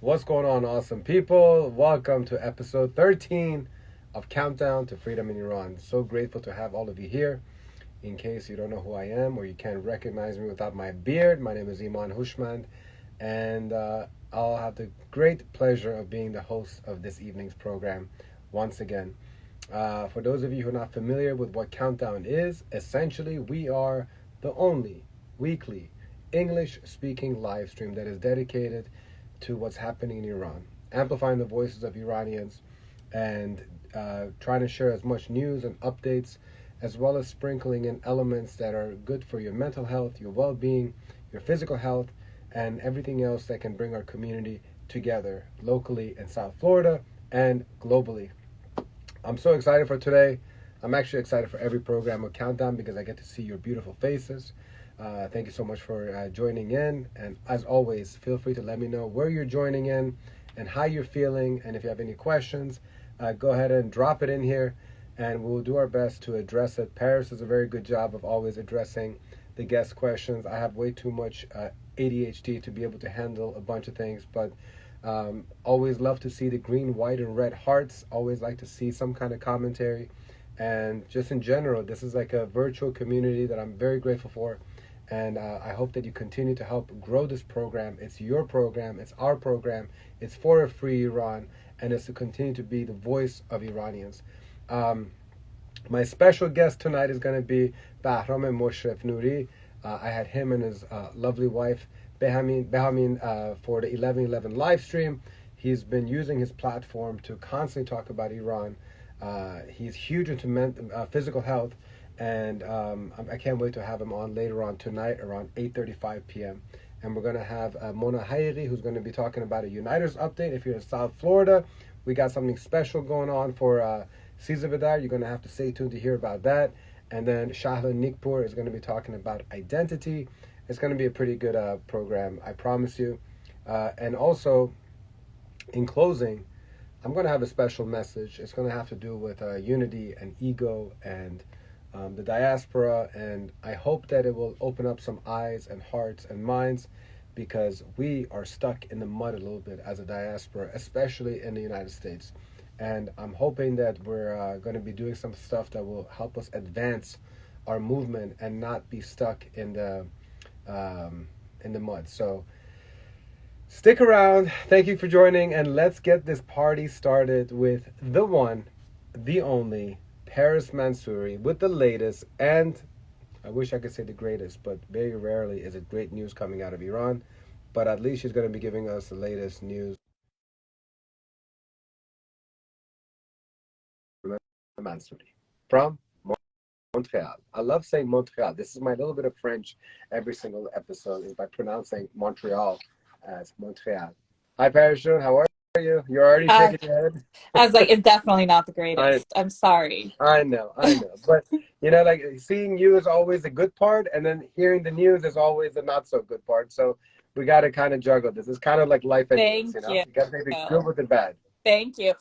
What's going on, awesome people? Welcome to episode 13 of Countdown to Freedom in Iran. So grateful to have all of you here. In case you don't know who I am or you can't recognize me without my beard, my name is Iman Hushmand, and I'll have the great pleasure of being the host of this evening's program once again. For those of you who are not familiar with what Countdown is, essentially we are the only weekly English-speaking live stream that is dedicated to what's happening in Iran, amplifying the voices of Iranians and trying to share as much news and updates, as well as sprinkling in elements that are good for your mental health, your well-being, your physical health, and everything else that can bring our community together locally in South Florida and globally. I'm so excited for today. I'm actually excited for every program of Countdown because I get to see your beautiful faces. Thank you so much for joining in. And as always, feel free to let me know where you're joining in and how you're feeling. And if you have any questions, go ahead and drop it in here and we'll do our best to address it. Paris does a very good job of always addressing the guest questions. I have way too much ADHD to be able to handle a bunch of things, but always love to see the green, white, and red hearts. Always like to see some kind of commentary. And just in general, this is like a virtual community that I'm very grateful for. And I hope that you continue to help grow this program. It's your program. It's our program. It's for a free Iran. And it's to continue to be the voice of Iranians. My special guest tonight is going to be Bahram Moshrefnoory. I had him and his lovely wife, Bahram, for the 11/11 live stream. He's been using his platform to constantly talk about Iran. He's huge into physical health, and I can't wait to have him on later on tonight around 8:35 p.m. And we're going to have Mona Haghighi, who's going to be talking about a Uniters update. If you're in South Florida, we got something special going on for Caesar Vidar. You're going to have to stay tuned to hear about that. And then Shahla Nikpour is going to be talking about identity. It's going to be a pretty good program, I promise you. And also, in closing, I'm going to have a special message. It's going to have to do with unity and ego and the diaspora. And I hope that it will open up some eyes and hearts and minds, because we are stuck in the mud a little bit as a diaspora, especially in the United States. And I'm hoping that we're going to be doing some stuff that will help us advance our movement and not be stuck in the mud. So stick around. Thank you for joining, and let's get this party started with the one, the only Paris Mansouri with the latest, and I wish I could say the greatest, but very rarely is it great news coming out of Iran. But at least she's going to be giving us the latest news. Mansouri from Montreal. I love saying Montreal. This is my little bit of French every single episode, is by pronouncing Montreal as Montreal. Hi, Parachute. How are you? You're already shaking your head. I was like, it's definitely not the greatest. I'm sorry. I know. But, like seeing you is always a good part, and then hearing the news is always a not so good part. So we got to kind of juggle this. It's kind of like life anyways, Thank you you. You got to take the good with the bad. Thank you.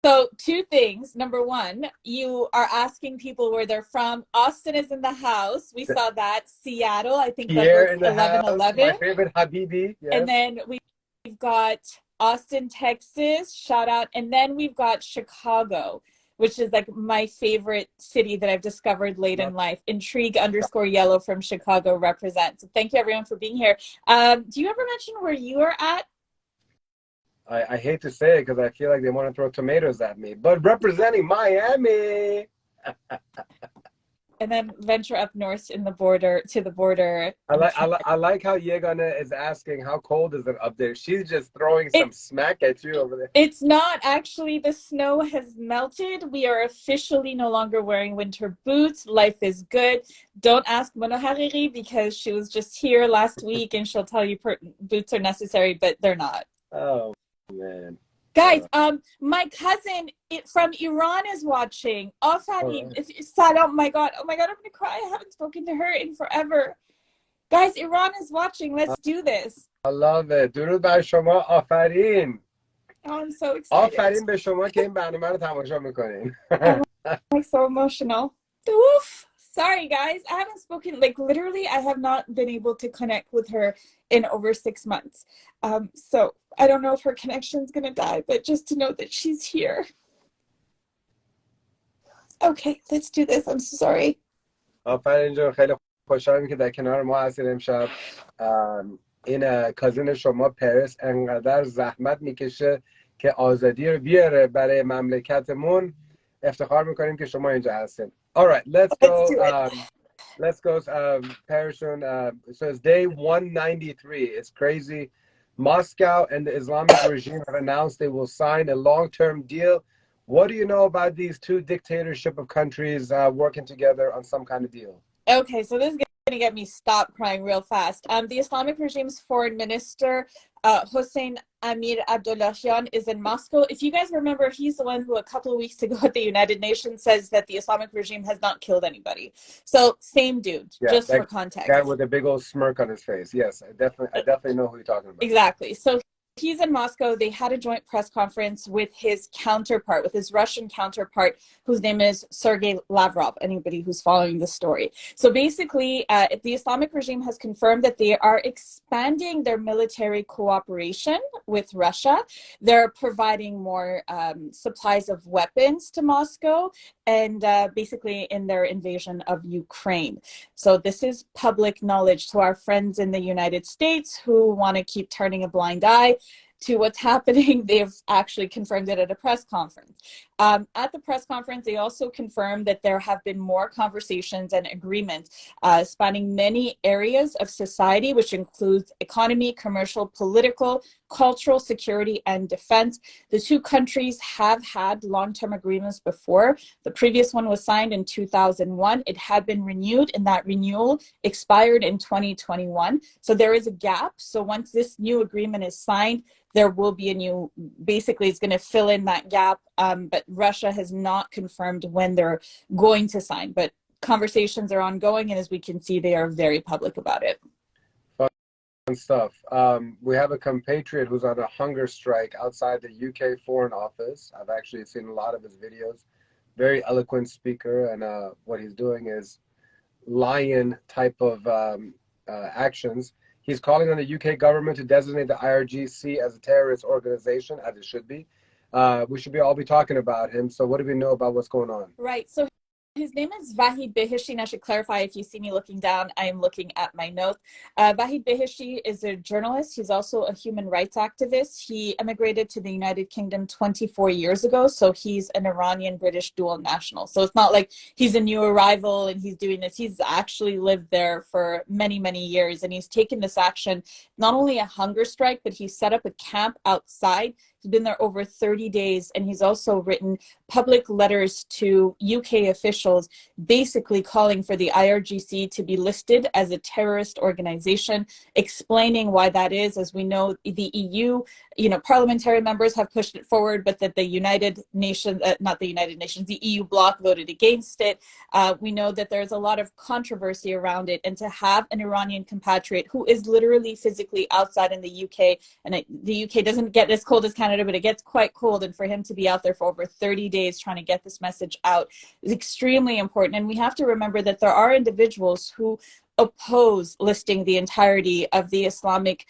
So two things. Number one, you are asking people where they're from. Austin is in the house. We saw that. Seattle, I think Pierre that was 11/11. My favorite Haghighi. Yes. And then we've got Austin, Texas. Shout out. And then we've got Chicago, which is like my favorite city that I've discovered late in life. Intrigue_yellow from Chicago represents. So thank you everyone for being here. Do you ever mention where you are at? I hate to say it because I feel like they want to throw tomatoes at me, but representing Miami. And then venture up north to the border. I like how Yegana is asking how cold is it up there. She's just throwing some smack at you over there. It's not actually. The snow has melted. We are officially no longer wearing winter boots. Life is good. Don't ask Mona Haghighi because she was just here last week and she'll tell you boots are necessary, but they're not. Oh man. Guys, my cousin from Iran is watching. Salam, oh my god, I'm gonna cry. I haven't spoken to her in forever. Guys, Iran is watching. Let's do this. I love it. درود بر شما. آفرین. Oh, I'm so excited. آفرین به شما که این برنامه رو تماشا میکنین. I'm like so emotional. Oof. Sorry, guys. I haven't spoken, like, literally, I have not been able to connect with her in over 6 months. So I don't know if her connection's going to die, but just to know that she's here. Okay, let's do this. I'm so sorry. آفرین جان، خیلی خوشحالم که در کنار ما هستید امشب. این کازین شما پاریس انقدر زحمت میکشه که آزادی رو بیاره برای مملکتمون. افتخار میکنیم که شما اینجا هستین. Alright, let's go. Paris, so it's day 193. It's crazy. Moscow and the Islamic regime have announced they will sign a long-term deal. What do you know about these two dictatorship of countries working together on some kind of deal? Okay, so this is going to get me stop crying real fast. The Islamic regime's foreign minister, Hossein Amir Abdullahian, is in Moscow. If you guys remember, he's the one who a couple of weeks ago at the United Nations says that the Islamic regime has not killed anybody. So same dude, just for context. Guy with a big old smirk on his face. Yes, I definitely know who you're talking about. Exactly. So he's in Moscow. They had a joint press conference with his counterpart, with his Russian counterpart, whose name is Sergei Lavrov, anybody who's following the story. So basically, the Islamic regime has confirmed that they are expanding their military cooperation with Russia. They're providing more supplies of weapons to Moscow, and basically in their invasion of Ukraine. So this is public knowledge to our friends in the United States who want to keep turning a blind eye to what's happening. They've actually confirmed it at a press conference. At the press conference, they also confirmed that there have been more conversations and agreements spanning many areas of society, which includes economy, commercial, political, cultural, security, and defense. The two countries have had long-term agreements before. The previous one was signed in 2001. It had been renewed, and that renewal expired in 2021. So there is a gap. So once this new agreement is signed, there will be a new, basically it's going to fill in that gap, but Russia has not confirmed when they're going to sign, but conversations are ongoing, and as we can see, they are very public about it. Fun stuff. We have a compatriot who's on a hunger strike outside the UK Foreign Office. I've actually seen a lot of his videos. Very eloquent speaker, and what he's doing is lion type of actions. He's calling on the UK government to designate the IRGC as a terrorist organization, as it should be. We should all be talking about him. So what do we know about what's going on? Right. So his name is Vahid Beheshti, and I should clarify, if you see me looking down, I am looking at my notes. Vahid Beheshti is a journalist. He's also a human rights activist. He emigrated to the United Kingdom 24 years ago, so he's an Iranian-British dual national. So it's not like he's a new arrival and he's doing this. He's actually lived there for many, many years, and he's taken this action, not only a hunger strike, but he set up a camp outside. He's been there over 30 days, and he's also written public letters to UK officials basically calling for the IRGC to be listed as a terrorist organization, explaining why that is. As we know, the EU, parliamentary members have pushed it forward, but that the United Nations, not the United Nations, the EU bloc voted against it. We know that there's a lot of controversy around it, and to have an Iranian compatriot who is literally physically outside in the UK, and the UK doesn't get as cold as Canada, but it gets quite cold, and for him to be out there for over 30 days trying to get this message out is extremely important. And we have to remember that there are individuals who oppose listing the entirety of the Islamic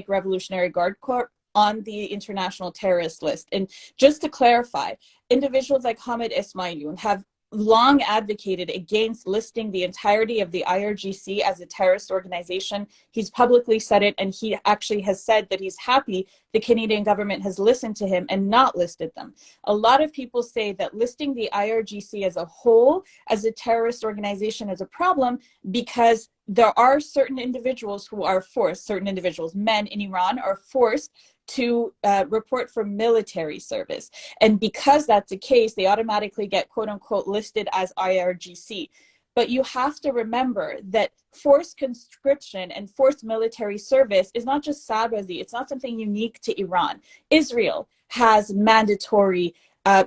Revolutionary Guard Corps on the international terrorist list. And just to clarify, individuals like Hamid Esmailion have long advocated against listing the entirety of the IRGC as a terrorist organization. He's publicly said it, and he actually has said that he's happy the Canadian government has listened to him and not listed them. A lot of people say that listing the IRGC as a whole as a terrorist organization is a problem because there are certain individuals who are forced, certain individuals, men in Iran, are forced to report for military service. And because that's the case, they automatically get quote unquote listed as IRGC. But you have to remember that forced conscription and forced military service is not just Sabazi. It's not something unique to Iran. Israel has mandatory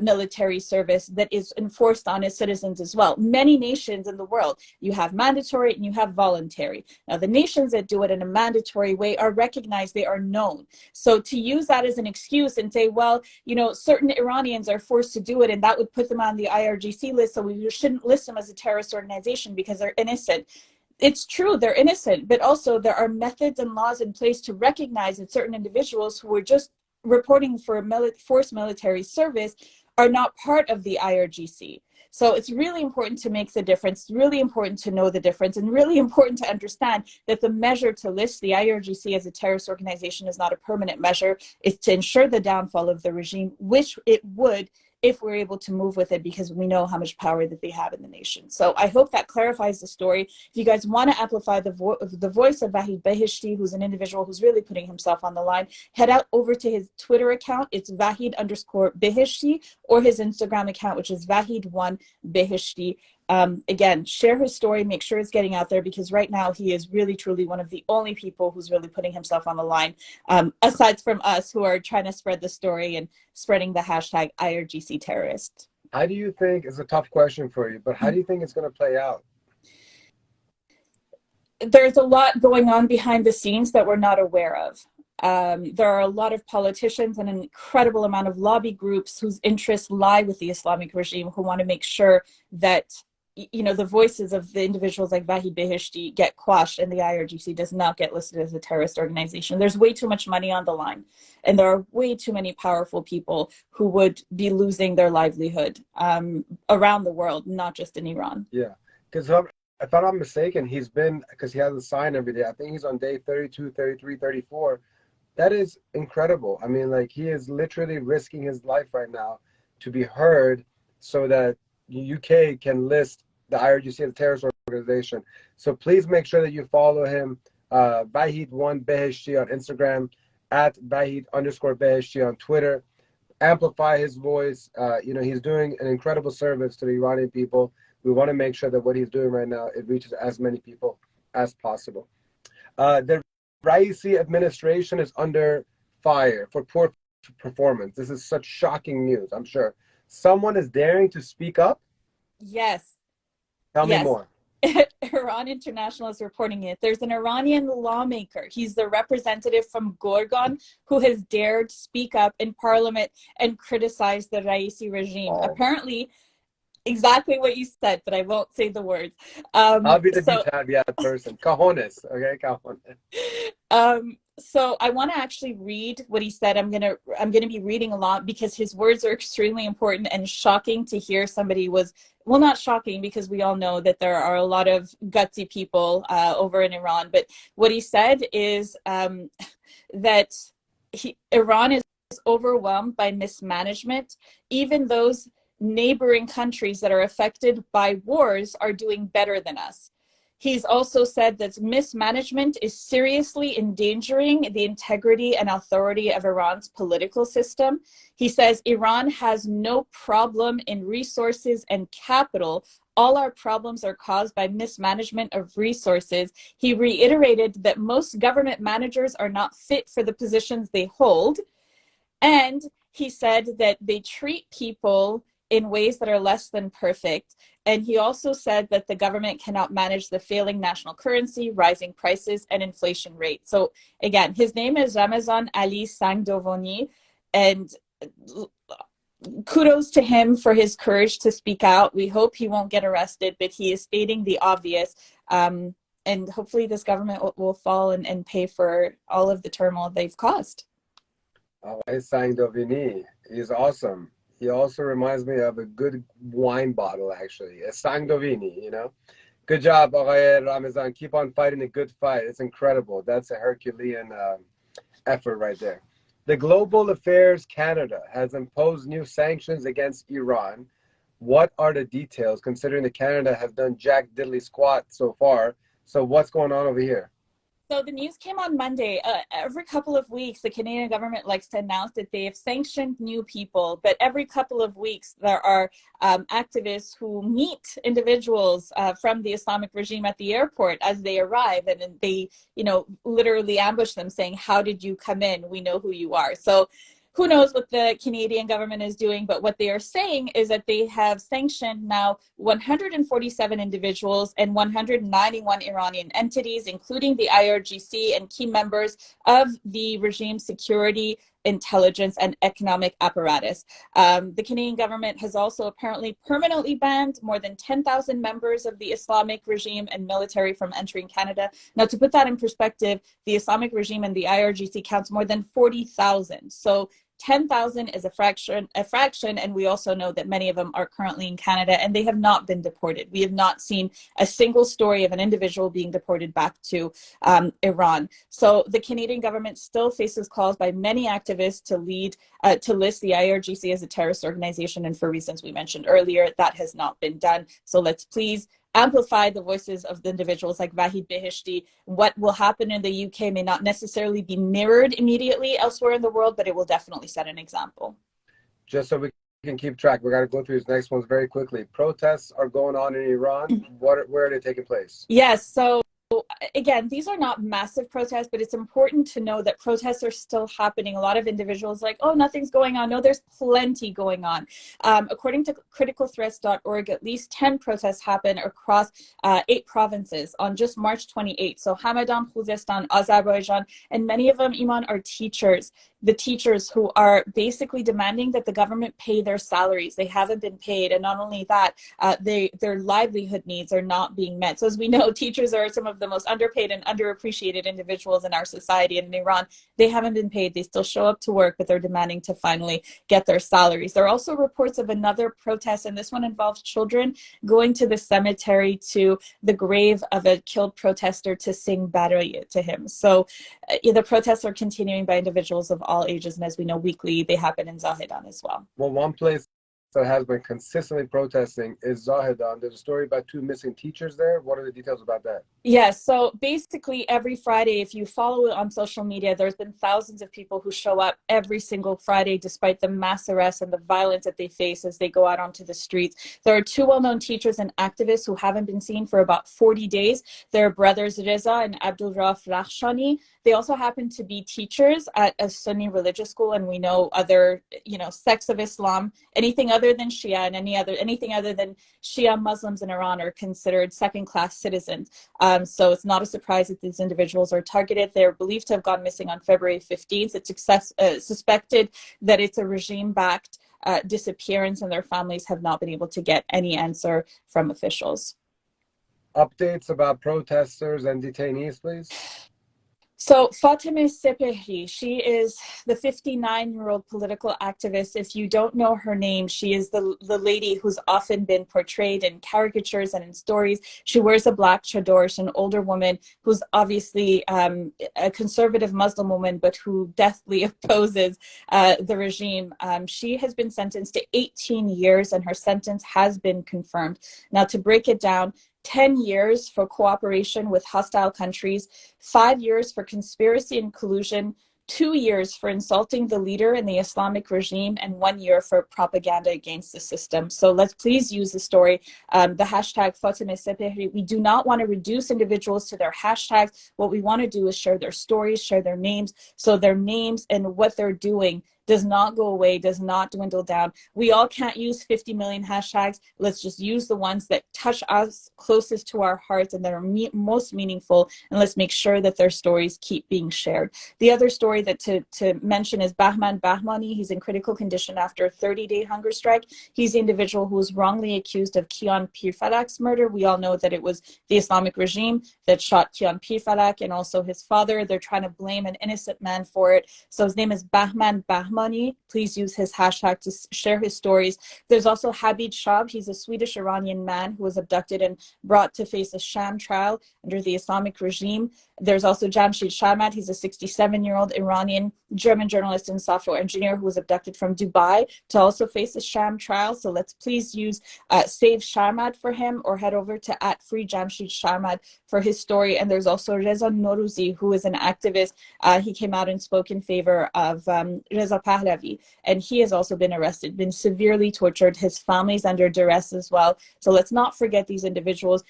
military service that is enforced on its citizens as well. Many nations in the world, you have mandatory and you have voluntary. Now, the nations that do it in a mandatory way are recognized, they are known. So to use that as an excuse and say, well, you know, certain Iranians are forced to do it and that would put them on the IRGC list, so we shouldn't list them as a terrorist organization because they're innocent. It's true, they're innocent, but also there are methods and laws in place to recognize that certain individuals who were just reporting for forced military service are not part of the IRGC. So it's really important to make the difference. It's really important to know the difference, and really important to understand that the measure to list the IRGC as a terrorist organization is not a permanent measure. It's to ensure the downfall of the regime, which it would if we're able to move with it, because we know how much power that they have in the nation. So I hope that clarifies the story. If you guys want to amplify the voice of Vahid Beheshti, who's an individual who's really putting himself on the line, head out over to his Twitter account. It's Vahid_Beheshti, or his Instagram account, which is Vahid1Beheshti. Again, share his story, make sure it's getting out there, because right now he is really, truly one of the only people who's really putting himself on the line, aside from us who are trying to spread the story and spreading the hashtag IRGC terrorist. How do you think, it's a tough question for you, but how do you think it's going to play out? There's a lot going on behind the scenes that we're not aware of. There are a lot of politicians and an incredible amount of lobby groups whose interests lie with the Islamic regime, who want to make sure that, you know, the voices of the individuals like Vahid Beheshti get quashed and the IRGC does not get listed as a terrorist organization. There's way too much money on the line, and there are way too many powerful people who would be losing their livelihood around the world, not just in Iran. Yeah, because if I'm not mistaken, he's been, because he has a sign every day, I think he's on day 32, 33, 34. That is incredible. I mean, like, he is literally risking his life right now to be heard so that the UK can list the IRGC as a terrorist organization. So please make sure that you follow him, Vahid1Beheshti on Instagram, at Vahid_Beheshti on Twitter. Amplify his voice. You know, he's doing an incredible service to the Iranian people. We want to make sure that what he's doing right now, it reaches as many people as possible. The Raisi administration is under fire for poor performance. This is such shocking news, I'm sure. Someone is daring to speak up? Yes. Tell me more. Iran International is reporting it. There's an Iranian lawmaker. He's the representative from Gorgon who has dared speak up in parliament and criticize the Raisi regime. Oh. Apparently, exactly what you said, but I won't say the words. I'll be the detailed person. Cajones, okay? Cajones. So I want to actually read what he said. I'm gonna be reading a lot because his words are extremely important and shocking to hear. Somebody was, well, not shocking because we all know that there are a lot of gutsy people over in Iran. But what he said is that Iran is overwhelmed by mismanagement. Even those neighboring countries that are affected by wars are doing better than us. He's also said that mismanagement is seriously endangering the integrity and authority of Iran's political system. He says Iran has no problem in resources and capital. All our problems are caused by mismanagement of resources. He reiterated that most government managers are not fit for the positions they hold. And he said that they treat people in ways that are less than perfect. And he also said that the government cannot manage the failing national currency, rising prices, and inflation rate. So again, his name is Ramazan Ali Sangdovani, and kudos to him for his courage to speak out. We hope he won't get arrested, but he is stating the obvious. And hopefully this government will fall and pay for all of the turmoil they've caused. Sangdovani, he's awesome. He also reminds me of a good wine bottle, actually. A Sangdovini, you know? Good job, Aghay Ramazan. Keep on fighting a good fight. It's incredible. That's a Herculean effort right there. The Global Affairs Canada has imposed new sanctions against Iran. What are the details, considering that Canada has done jack diddly squat so far? So what's going on over here? So the news came on Monday. Every couple of weeks, the Canadian government likes to announce that they have sanctioned new people. But every couple of weeks, there are activists who meet individuals from the Islamic regime at the airport as they arrive. And then they, you know, literally ambush them saying, how did you come in? We know who you are. So who knows what the Canadian government is doing, but what they are saying is that they have sanctioned now 147 individuals and 191 Iranian entities, including the IRGC and key members of the regime security, intelligence, and economic apparatus. The Canadian government has also apparently permanently banned more than 10,000 members of the Islamic regime and military from entering Canada. Now, to put that in perspective, the Islamic regime and the IRGC counts more than 40,000. So 10,000 is a fraction, and we also know that many of them are currently in Canada and they have not been deported. We have not seen a single story of an individual being deported back to Iran. So the Canadian government still faces calls by many activists to list the IRGC as a terrorist organization, and for reasons we mentioned earlier, that has not been done. So let's please amplify the voices of the individuals like Vahid Beheshti. What will happen in the UK may not necessarily be mirrored immediately elsewhere in the world, but it will definitely set an example. Just so we can keep track, we're going to go through these next ones very quickly. Protests are going on in Iran. Where are they taking place? Yes, so again, these are not massive protests, but it's important to know that protests are still happening. A lot of individuals like, oh, nothing's going on. No, there's plenty going on. According to criticalthreats.org, at least 10 protests happen across 8 provinces on just March 28th. So Hamadan, Khuzestan, Azerbaijan, and many of them, Iman, are teachers. The teachers who are basically demanding that the government pay their salaries. They haven't been paid. And not only that, their livelihood needs are not being met. So as we know, teachers are some of the most underpaid and underappreciated individuals in our society. And in Iran, they haven't been paid. They still show up to work, but they're demanding to finally get their salaries. There are also reports of another protest, and this one involves children going to the cemetery to the grave of a killed protester to sing Baraye to him. So the protests are continuing by individuals of all ages, and as we know, weekly they happen in Zahedan as well. Well, one place that has been consistently protesting is Zahedan. There's a story about 2 missing teachers there. What are the details about that? Yes, so basically every Friday, if you follow it on social media, there's been thousands of people who show up every single Friday despite the mass arrests and the violence that they face as they go out onto the streets. There are 2 well-known teachers and activists who haven't been seen for about 40 days. They're brothers Reza and Abdul Rauf Rakhshani. They also happen to be teachers at a Sunni religious school, and we know other, sects of Islam, anything other than Shia and anything other than Shia Muslims in Iran are considered second-class citizens. So it's not a surprise that these individuals are targeted. They're believed to have gone missing on February 15th. It's suspected that it's a regime-backed disappearance, and their families have not been able to get any answer from officials. Updates about protesters and detainees, please. So Fatemeh Sepehri, she is the 59-year-old political activist. If you don't know her name, she is the lady who's often been portrayed in caricatures and in stories. She wears a black chador. She's an older woman who's obviously a conservative Muslim woman, but who deathly opposes the regime. She has been sentenced to 18 years, and her sentence has been confirmed. Now, to break it down, 10 years for cooperation with hostile countries, 5 years for conspiracy and collusion, 2 years for insulting the leader in the Islamic regime, and 1 year for propaganda against the system. So let's please use the story, the hashtag Fatemeh Sepehri. We do not want to reduce individuals to their hashtags. What we want to do is share their stories, share their names, so their names and what they're doing does not go away, does not dwindle down. We all can't use 50 million hashtags. Let's just use the ones that touch us closest to our hearts and that are most meaningful, and let's make sure that their stories keep being shared. The other story that to mention is Bahram Bahmani. He's in critical condition after a 30-day hunger strike. He's the individual who was wrongly accused of Kian Pirfalak's murder. We all know that it was the Islamic regime that shot Kian Pirfalak and also his father. They're trying to blame an innocent man for it. So his name is Bahram Bahmani. Please use his hashtag to share his stories. There's also Habib Shab. He's a Swedish-Iranian man who was abducted and brought to face a sham trial under the Islamic regime. There's also Jamshid Sharmat. He's a 67-year-old Iranian German journalist and software engineer who was abducted from Dubai to also face a sham trial. So let's please use Save Sharmat for him, or head over to @FreeJamshid for his story. And there's also Reza Norouzi, who is an activist. He came out and spoke in favor of Reza Pahlavi, and he has also been arrested, been severely tortured. His family's under duress as well. So let's not forget these individuals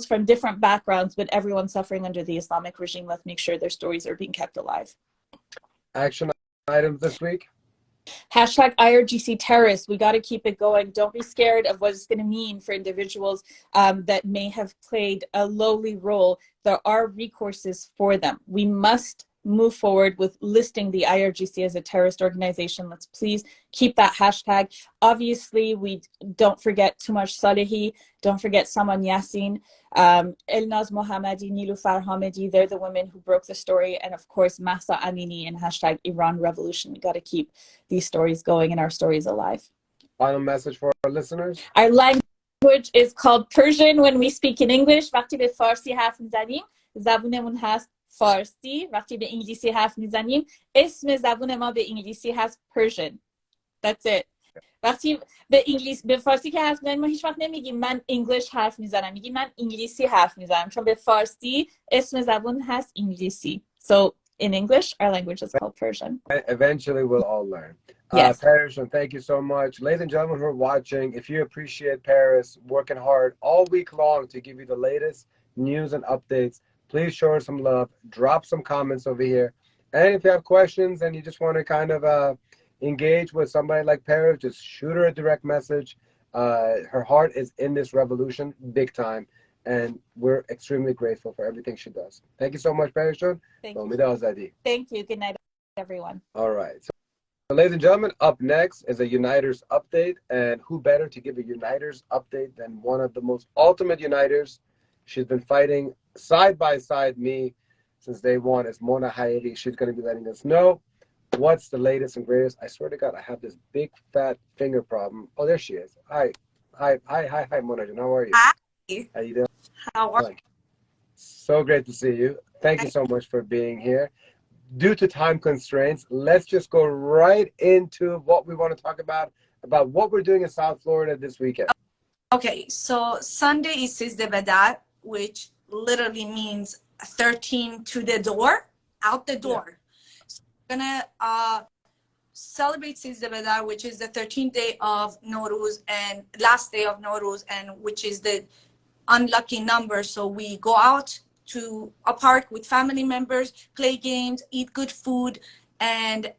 from different backgrounds, but everyone suffering under the Islamic regime. Let's make sure their stories are being kept alive. Action items this week? Hashtag IRGC terrorists. We got to keep it going. Don't be scared of what it's going to mean for individuals that may have played a lowly role. There are recourses for them. We must move forward with listing the IRGC as a terrorist organization. Let's please keep that hashtag. Obviously, we don't forget Tumash Salehi, don't forget Saman Yassin, Elnaz Mohammadi, Nilufar Hamidi. They're the women who broke the story. And of course, Mahsa Amini and hashtag Iran Revolution. We got to keep these stories going and our stories alive. Final message for our listeners? Our language is called Persian when we speak in English. وقتی به فارسی حرف میزنیم زبونمون هست فارسی. وقتی به انگلیسی حرف میزنیم اسم زبون ما به انگلیسی هست Persian. That's it. وقتی به فارسی که حرف میزنیم ما هیچ وقت نمیگیم من انگلیش حرف میزنم، میگیم من انگلیسی حرف میزنم، چون به فارسی اسم زبون هست انگلیسی. So in English, our language is called Persian. Eventually, we'll all learn. Yes. Paris, and thank you so much. Ladies and gentlemen who are watching, if you appreciate Paris working hard all week long to give you the latest news and updates, please show her some love. Drop some comments over here. And if you have questions and you just want to kind of engage with somebody like Paris, just shoot her a direct message. Her heart is in this revolution big time. And we're extremely grateful for everything she does. Thank you so much, Paris. Thank you. Thank you. Good night, everyone. All right. So, ladies and gentlemen, up next is a Uniters update. And who better to give a Uniters update than one of the most ultimate Uniters? She's been fighting side by side me since day one. Is Mona Haghighi. She's going to be letting us know what's the latest and greatest. I swear to God, I have this big fat finger problem. Oh, there she is. Hi, Mona. How are you? Hi. How you doing? How are you? So great to see you. Thank you so much for being here. Due to time constraints, let's just go right into what we want to talk about what we're doing in South Florida this weekend. Okay, so Sunday is Sizde Bedar, which literally means 13 to the door, out the door. Yeah. So we're gonna celebrate Sizde Bedar, which is the 13th day of Nowruz and last day of Nowruz, and which is the unlucky number. So we go out to a park with family members, play games, eat good food, and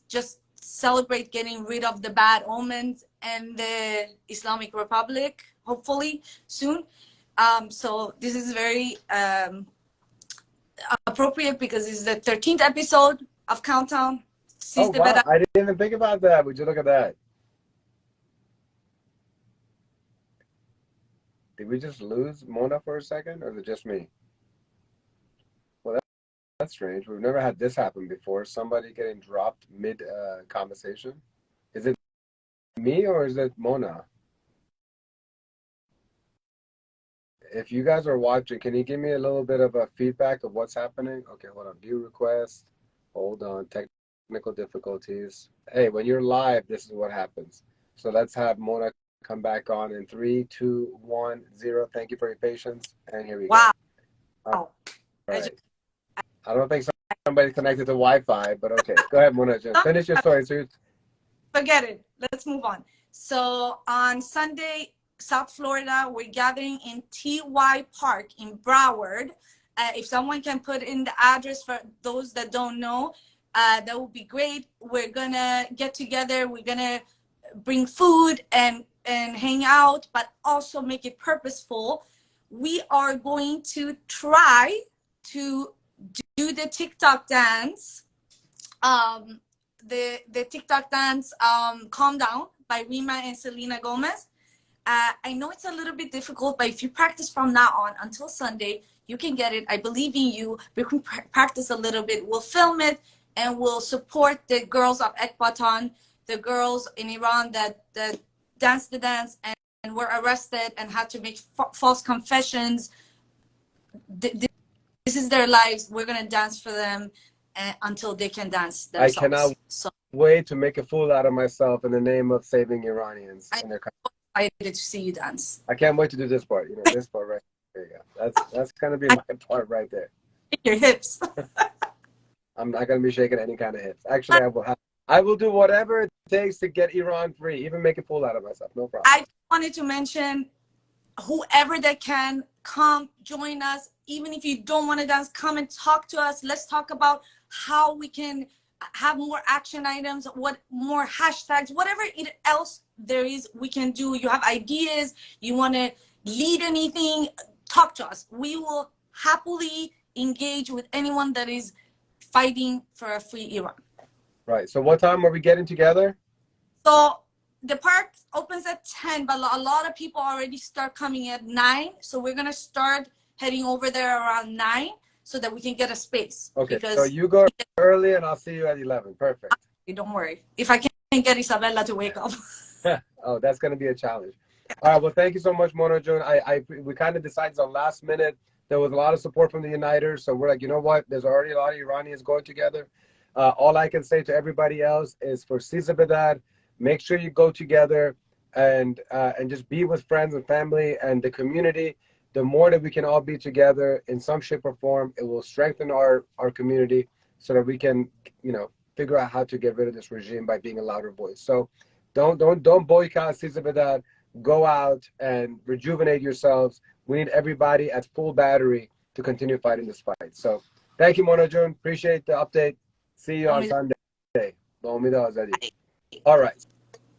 just celebrate getting rid of the bad omens and the Islamic Republic, hopefully soon. So this is very appropriate because it's the 13th episode of Countdown. Oh, wow. I didn't even think about that. Would you look at that? Did we just lose Mona for a second, or is it just me? Well, that's strange. We've never had this happen before. Somebody getting dropped mid conversation. Is it me or is it Mona? If you guys are watching, can you give me a little bit of a feedback of what's happening? Okay, hold on. View request. Hold on. Technical difficulties. Hey, when you're live, this is what happens. So let's have Mona come back on in 3, 2, 1, 0. Thank you for your patience. And here we go. Wow. All right. I don't think somebody's connected to Wi-Fi, but okay. Go ahead, Mona. Just finish your story. Forget it. Let's move on. So on Sunday, South Florida, we're gathering in TY Park in Broward. If someone can put in the address for those that don't know, that would be great. We're going to get together. We're going to bring food and hang out, but also make it purposeful. We are going to try to do the TikTok dance, the TikTok dance, Calm Down by Rima and Selena Gomez. I know it's a little bit difficult, but if you practice from now on until Sunday, you can get it. I believe in you. We can practice a little bit. We'll film it and we'll support the girls of Ekbatan, the girls in Iran that danced the dance and were arrested and had to make false confessions. This is their lives. We're going to dance for them until they can dance themselves. I cannot wait to make a fool out of myself in the name of saving Iranians. I'm excited to see you dance. I can't wait to do this part. You know, this part right there. You go. That's going to be my part right there. Your hips. I'm not going to be shaking any kind of hips. Actually, I will do whatever it takes to get Iran free, even make a fool out of myself. No problem. I wanted to mention whoever that can come join us. Even if you don't want to dance, come and talk to us. Let's talk about how we can have more action items, what more hashtags, whatever else there is, we can do. You have ideas, you want to lead anything, talk to us. We will happily engage with anyone that is fighting for a free Iran. Right. So what time are we getting together? So the park opens at 10, but a lot of people already start coming at 9. So we're going to start heading over there around 9 so that we can get a space. Okay. Because so you go early and I'll see you at 11. Perfect. don't worry. If I can't get Isabella to wake up. Oh, that's going to be a challenge. All right. Well, thank you so much, Monojun. We kind of decided on last minute. There was a lot of support from the Uniters. So we're like, you know what? There's already a lot of Iranians going together. All I can say to everybody else is for Sisa Bedad, make sure you go together and just be with friends and family and the community. The more that we can all be together in some shape or form, it will strengthen our community so that we can, figure out how to get rid of this regime by being a louder voice. So don't boycott Sisa Bedad. Go out and rejuvenate yourselves. We need everybody at full battery to continue fighting this fight. So thank you, Monojun. Appreciate the update. See you on Sunday. All right.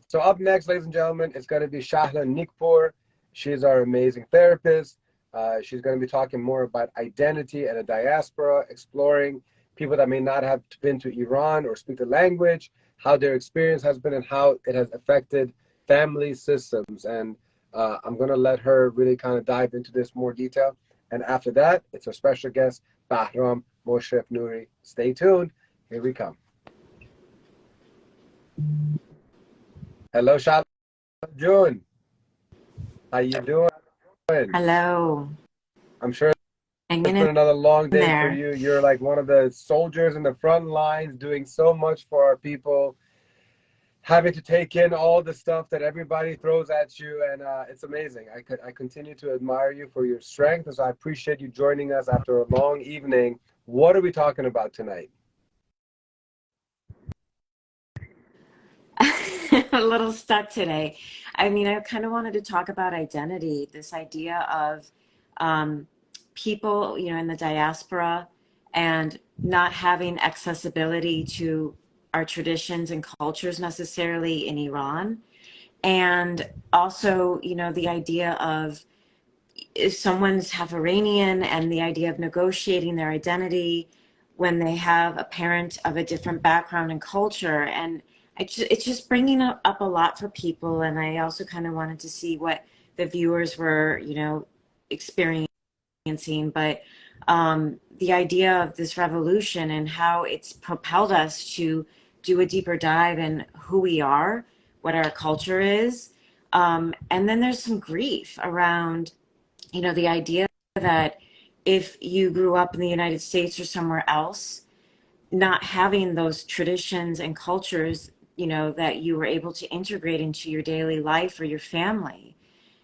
So up next, ladies and gentlemen, it's going to be Shahla Nikpour. She's our amazing therapist. She's going to be talking more about identity and a diaspora, exploring people that may not have been to Iran or speak the language, how their experience has been and how it has affected family systems. And I'm going to let her really kind of dive into this more detail. And after that, it's our special guest, Bahram Moshrefnoory. Stay tuned. Here we come. Hello, Shahla June. How you doing? Hello. I'm sure it's been another long day for you. You're like one of the soldiers in the front lines doing so much for our people, having to take in all the stuff that everybody throws at you, and it's amazing. I continue to admire you for your strength, and so I appreciate you joining us after a long evening. What are we talking about tonight? A little stuck today. I mean, I kind of wanted to talk about identity, this idea of people, in the diaspora and not having accessibility to our traditions and cultures necessarily in Iran. And also, the idea of if someone's half Iranian and the idea of negotiating their identity when they have a parent of a different background and culture. And it's just bringing up a lot for people. And I also kind of wanted to see what the viewers were, experiencing. But the idea of this revolution and how it's propelled us to do a deeper dive in who we are, what our culture is. And then there's some grief around, the idea that if you grew up in the United States or somewhere else, not having those traditions and cultures, that you were able to integrate into your daily life or your family.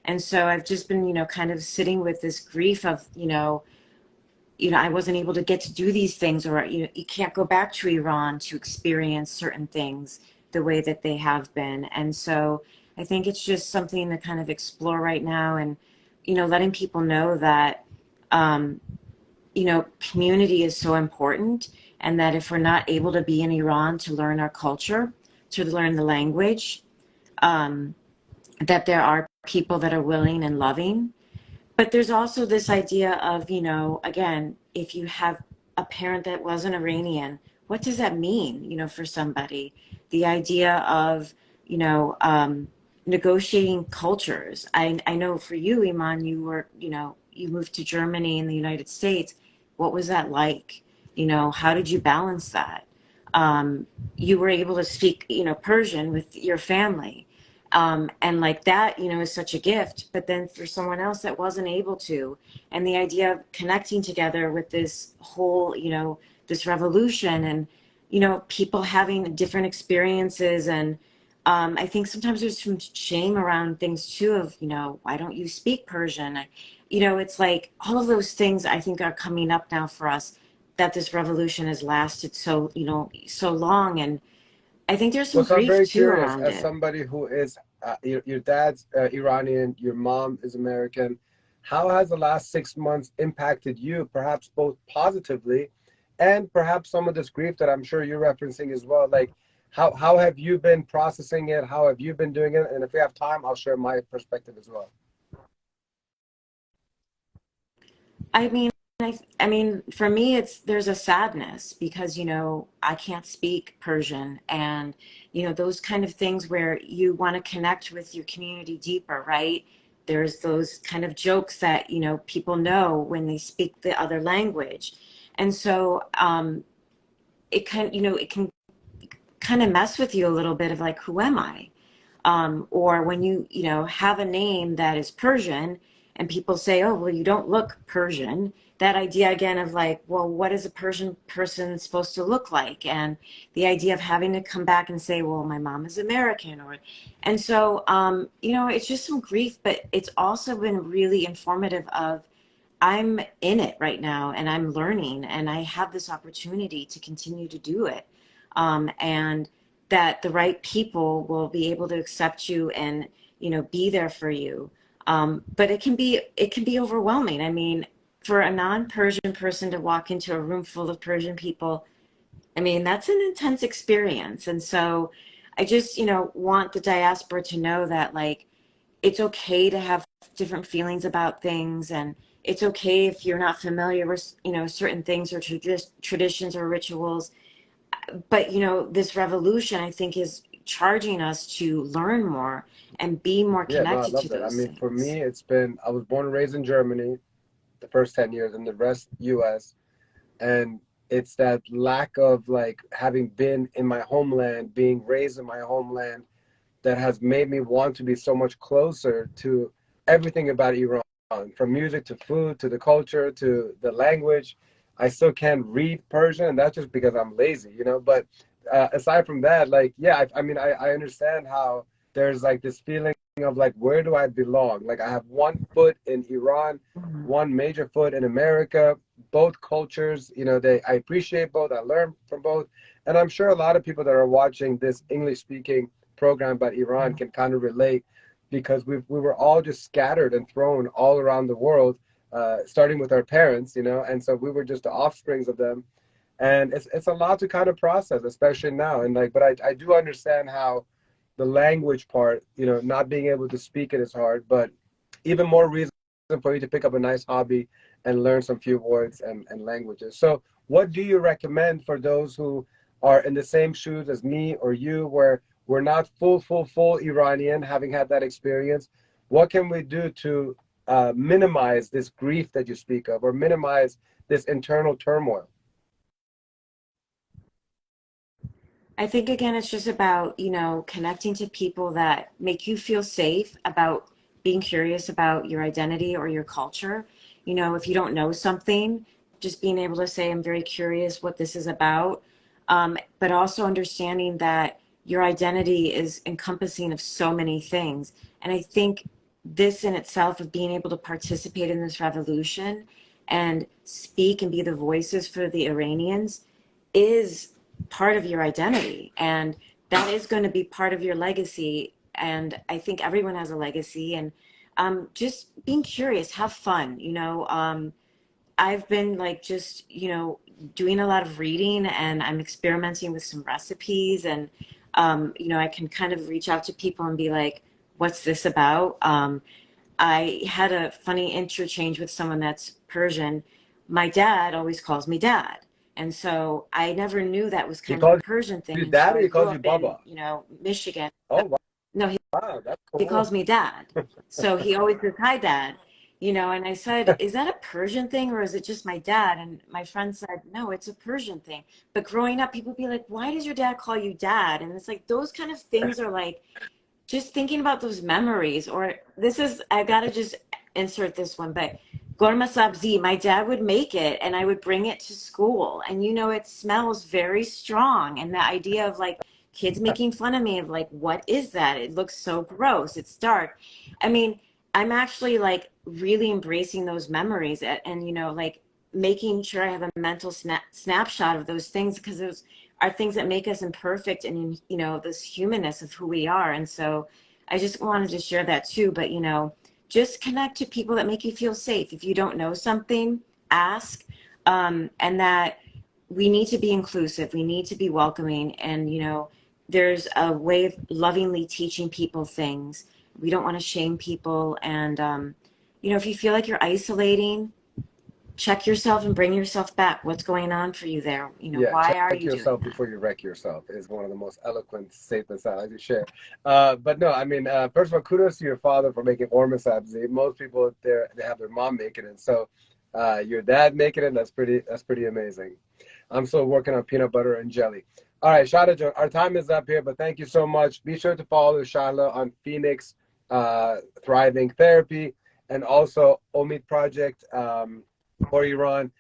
And so I've just been, kind of sitting with this grief of, I wasn't able to get to do these things, or, you can't go back to Iran to experience certain things the way that they have been. And so I think it's just something to kind of explore right now, and, letting people know that, community is so important, and that if we're not able to be in Iran to learn our culture, to learn the language, that there are people that are willing and loving. But there's also this idea of, again, if you have a parent that wasn't Iranian, what does that mean, for somebody? The idea of, negotiating cultures. I know for you, Iman, you were, you moved to Germany and the United States. What was that like? How did you balance that? You were able to speak, Persian with your family. And like that, is such a gift. But then for someone else that wasn't able to, and the idea of connecting together with this whole, this revolution, and, people having different experiences. And I think sometimes there's some shame around things too of, why don't you speak Persian? It's like all of those things I think are coming up now for us, that this revolution has lasted so, so long. And I think there's some grief very too curious, around as it. somebody who is, your dad's Iranian, your mom is American. How has the last 6 months impacted you, perhaps both positively and perhaps some of this grief that I'm sure you're referencing as well. Like, how have you been processing it? How have you been doing it? And if we have time, I'll share my perspective as well. I mean, I mean, for me, there's a sadness because, you know, I can't speak Persian, and, you know, those kind of things where you want to connect with your community deeper, right? There's those kind of jokes that, you know, people know when they speak the other language. And so, it can, you know, it can kind of mess with you a little bit of like, who am I? Or when you know, have a name that is Persian and people say, oh, well, you don't look Persian. That idea again of like, well, what is a Persian person supposed to look like? And the idea of having to come back and say, well, my mom is American, and so, you know, it's just some grief, but it's also been really informative of, I'm in it right now and I'm learning and I have this opportunity to continue to do it. And that the right people will be able to accept you and, you know, be there for you. But it can be overwhelming. I mean, for a non-Persian person to walk into a room full of Persian people, I mean, that's an intense experience. And so I just, you know, want the diaspora to know that, like, it's okay to have different feelings about things, and it's okay if you're not familiar with, you know, certain things or traditions or rituals. But, you know, this revolution, I think, is charging us to learn more and be more Yeah, no, I connected to love that. I those mean, for things. me, I was born and raised in Germany the first 10 years and the rest US. And it's that lack of like having been in my homeland, being raised in my homeland, that has made me want to be so much closer to everything about Iran, from music to food to the culture to the language. I still can't read Persian, and that's just because I'm lazy, you know. But aside from that, like, yeah, I mean, I understand how there's like this feeling of like, where do I belong? Like, I have one foot in Iran, Mhm. one major foot in America, both cultures, you know, I appreciate both, I learn from both. And I'm sure a lot of people that are watching this English speaking program about Iran can kind of relate, because we were all just scattered and thrown all around the world, starting with our parents, you know, and so we were just the offsprings of them, and it's a lot to kind of process, especially now. And like, but I do understand how the language part, you know, not being able to speak it is hard, but even more reason for you to pick up a nice hobby and learn some few words and languages. So what do you recommend for those who are in the same shoes as me or you, where we're not full Iranian, having had that experience? What can we do to minimize this grief that you speak of, or minimize this internal turmoil? I think again, it's just about, you know, connecting to people that make you feel safe about being curious about your identity or your culture. You know, if you don't know something, just being able to say, I'm very curious what this is about. But also understanding that your identity is encompassing of so many things. And I think this in itself, of being able to participate in this revolution and speak and be the voices for the Iranians, is part of your identity, and that is going to be part of your legacy. And I think everyone has a legacy, and just being curious, have fun, you know. I've been like, just, you know, doing a lot of reading, and I'm experimenting with some recipes, and you know, I can kind of reach out to people and be like, what's this about? I had a funny interchange with someone that's Persian. My dad always calls me dad. And so I never knew that was He kind of a calls Persian you thing. And so dad, or I he grew calls you up in, Baba? you know, Michigan. Oh No, wow, that's he cool. calls me dad. So he always says, hi, dad. You know, and I said, is that a Persian thing or is it just my dad? And my friend said, no, it's a Persian thing. But growing up, people would be like, why does your dad call you dad? And it's like, those kind of things are like, just thinking about those memories. Or this is, I gotta just insert this one, but gorma sabzi, my dad would make it and I would bring it to school, and you know, it smells very strong, and the idea of like kids making fun of me of like, what is that, it looks so gross, it's dark. I mean, I'm actually like really embracing those memories, and you know, like making sure I have a mental snapshot of those things, because those are things that make us imperfect, and you know, this humanness of who we are. And so I just wanted to share that too. But you know, just connect to people that make you feel safe. If you don't know something, ask. And that we need to be inclusive. We need to be welcoming. And, you know, there's a way of lovingly teaching people things. We don't want to shame people. And, you know, if you feel like you're isolating, check yourself and bring yourself back. What's going on for you there? You know, Yeah, why check are you doing yourself that? before you wreck yourself is one of the most eloquent statements I like to share. But no, I mean, first of all, kudos to your father for making orma sabzi. Most people there, they have their mom making it. So your dad making it, that's pretty amazing. I'm still working on peanut butter and jelly. All right, Shahla, our time is up here, but thank you so much. Be sure to follow Shahla on Phoenix Thriving Therapy and also Omid Project for Iran.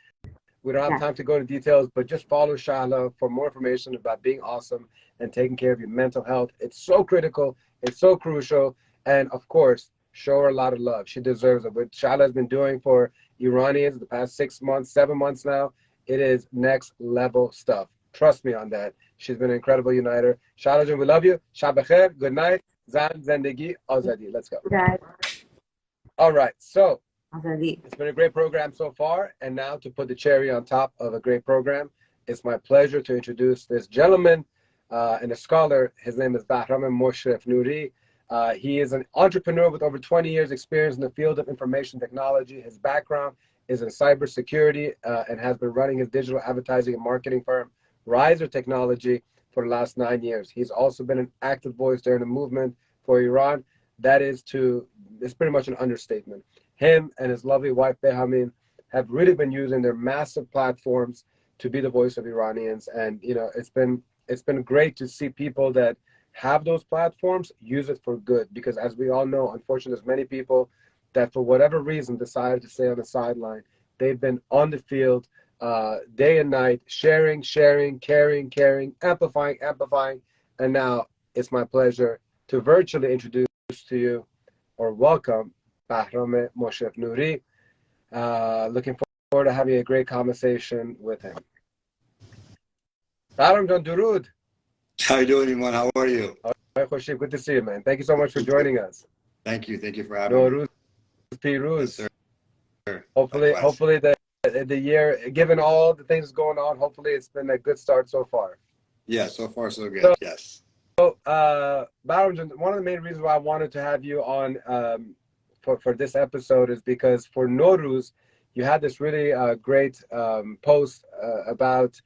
We don't have time to go into details, but just follow Shahla for more information about being awesome and taking care of your mental health. It's so critical. It's so crucial. And of course, show her a lot of love. She deserves it. What Shahla has been doing for Iranians the past 6 months, 7 months now, it is next level stuff. Trust me on that. She's been an incredible uniter. Shahla, we love you. Shab khair. Good night. Zan, Zendegi, Azadi. Let's go. Guys, All right. So Azadi. it's been a great program so far. And now to put the cherry on top of a great program, it's my pleasure to introduce this gentleman and a scholar. His name is Bahram Moshrefnoory. He is an entrepreneur with over 20 years experience in the field of information technology. His background is in cybersecurity and has been running his digital advertising and marketing firm, Riser Technology, for the last 9 years. He's also been an active voice during the movement for Iran. It's pretty much an understatement. Him and his lovely wife, Behamin, have really been using their massive platforms to be the voice of Iranians. And, you know, it's been great to see people that have those platforms use it for good. Because as we all know, unfortunately, there's many people that for whatever reason decided to stay on the sideline. They've been on the field day and night, sharing, caring, amplifying. And now it's my pleasure to virtually introduce to you or welcome Bahram Moshrefnoory. Looking forward to having a great conversation with him. Bahram Jan Durud. How you doing, Iman? How are you? Good to see you, man. Thank you so much for joining us. Thank you for having me. Noruz Piruz. Yes, sir. Hopefully the year, given all the things going on, hopefully it's been a good start so far. Yeah, so far so good. Yes. So, Bahram, one of the main reasons why I wanted to have you on for this episode is because for Nowruz, you had this really great post about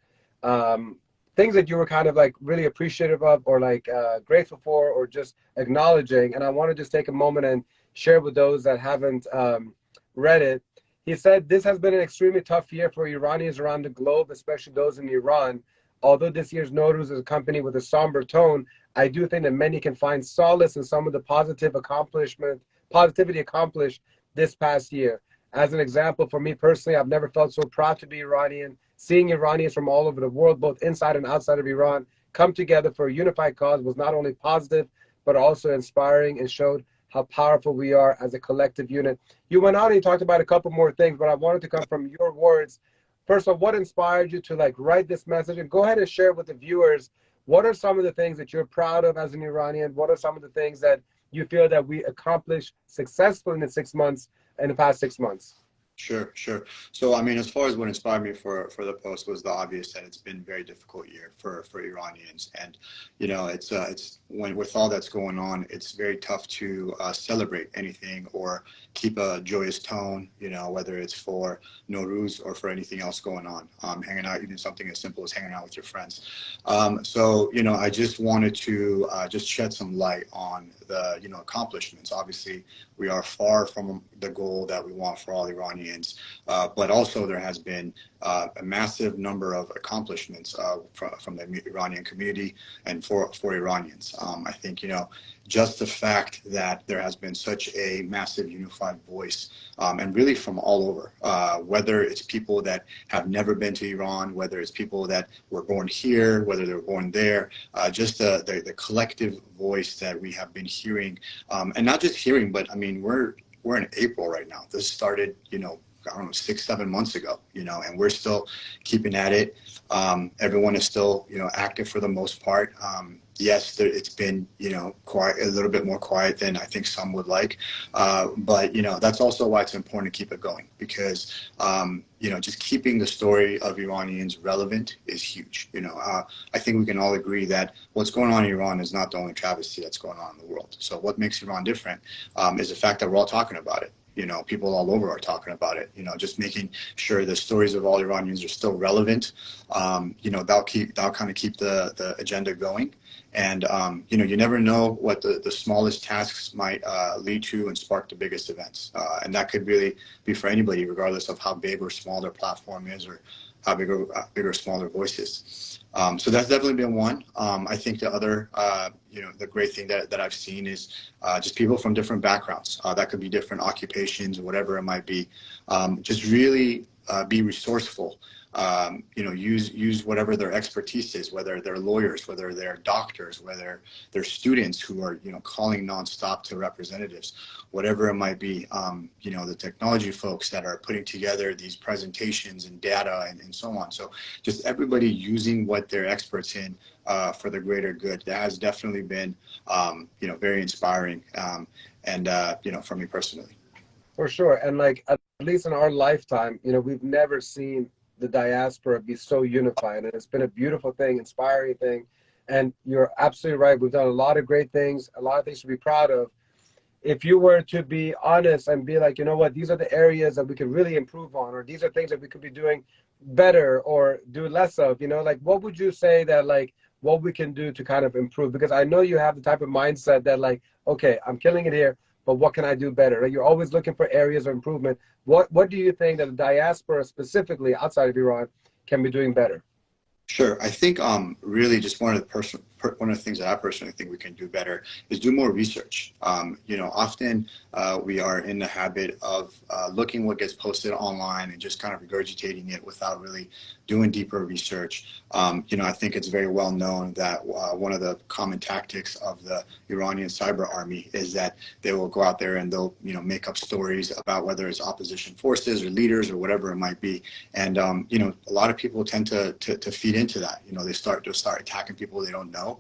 things that you were kind of like really appreciative of or like grateful for or just acknowledging. And I want to just take a moment and share with those that haven't read it. He said, this has been an extremely tough year for Iranians around the globe, especially those in Iran. Although this year's Nowruz is accompanied with a somber tone, I do think that many can find solace in some of the positivity accomplished this past year. As an example, for me personally, I've never felt so proud to be Iranian. Seeing Iranians from all over the world, both inside and outside of Iran, come together for a unified cause was not only positive, but also inspiring and showed how powerful we are as a collective unit. You went on and you talked about a couple more things, but I wanted to come from your words. First of all, what inspired you to like write this message? And go ahead and share with the viewers, what are some of the things that you're proud of as an Iranian? What are some of the things that you feel that we accomplished successfully in the past 6 months? Sure. So, I mean, as far as what inspired me for the post was the obvious that it's been a very difficult year for Iranians. And, you know, it's when with all that's going on, it's very tough to celebrate anything or keep a joyous tone, you know, whether it's for Nowruz or for anything else going on, hanging out, even something as simple as hanging out with your friends. So, you know, I just wanted to just shed some light on the, you know, accomplishments. Obviously, we are far from the goal that we want for all Iranians, but also there has been a massive number of accomplishments from the Iranian community and for Iranians. I think, you know, just the fact that there has been such a massive unified voice, and really from all over, whether it's people that have never been to Iran, whether it's people that were born here, whether they were born there, just the collective voice that we have been hearing, and not just hearing, but I mean, we're in April right now. This started, you know, I don't know, 6-7 months ago, and we're still keeping at it. Everyone is still, active for the most part. Yes, it's been, quiet, a little bit more quiet than I think some would like. But, that's also why it's important to keep it going, because, just keeping the story of Iranians relevant is huge. I think we can all agree that what's going on in Iran is not the only travesty that's going on in the world. So what makes Iran different is the fact that we're all talking about it. People all over are talking about it, just making sure the stories of all Iranians are still relevant. That'll kind of keep the agenda going. And, you never know what the smallest tasks might lead to and spark the biggest events. And that could really be for anybody, regardless of how big or small their platform is or how big or small their voice is. So that's definitely been one. I think the other, the great thing that I've seen is just people from different backgrounds. That could be different occupations or whatever it might be. Just really be resourceful. Use whatever their expertise is, whether they're lawyers, whether they're doctors, whether they're students who are, calling nonstop to representatives, whatever it might be. The technology folks that are putting together these presentations and data and so on. So just everybody using what they're experts in for the greater good. That has definitely been, very inspiring. For me personally. For sure. And like, at least in our lifetime, we've never seen the diaspora be so unified, and it's been a beautiful thing, inspiring thing. And you're absolutely right. We've done a lot of great things, a lot of things to be proud of. If you were to be honest and be like, these are the areas that we could really improve on, or these are things that we could be doing better or do less of, what would you say that what we can do to kind of improve? Because I know you have the type of mindset that okay, I'm killing it here, but what can I do better? You're always looking for areas of improvement. What do you think that the diaspora, specifically outside of Iran, can be doing better? Sure. I think really just one of the things that I personally think we can do better is do more research. Often we are in the habit of looking what gets posted online and just kind of regurgitating it without really doing deeper research. I think it's very well known that one of the common tactics of the Iranian cyber army is that they will go out there and they'll make up stories about whether it's opposition forces or leaders or whatever it might be. And a lot of people tend to feed into that. They'll start attacking people they don't know.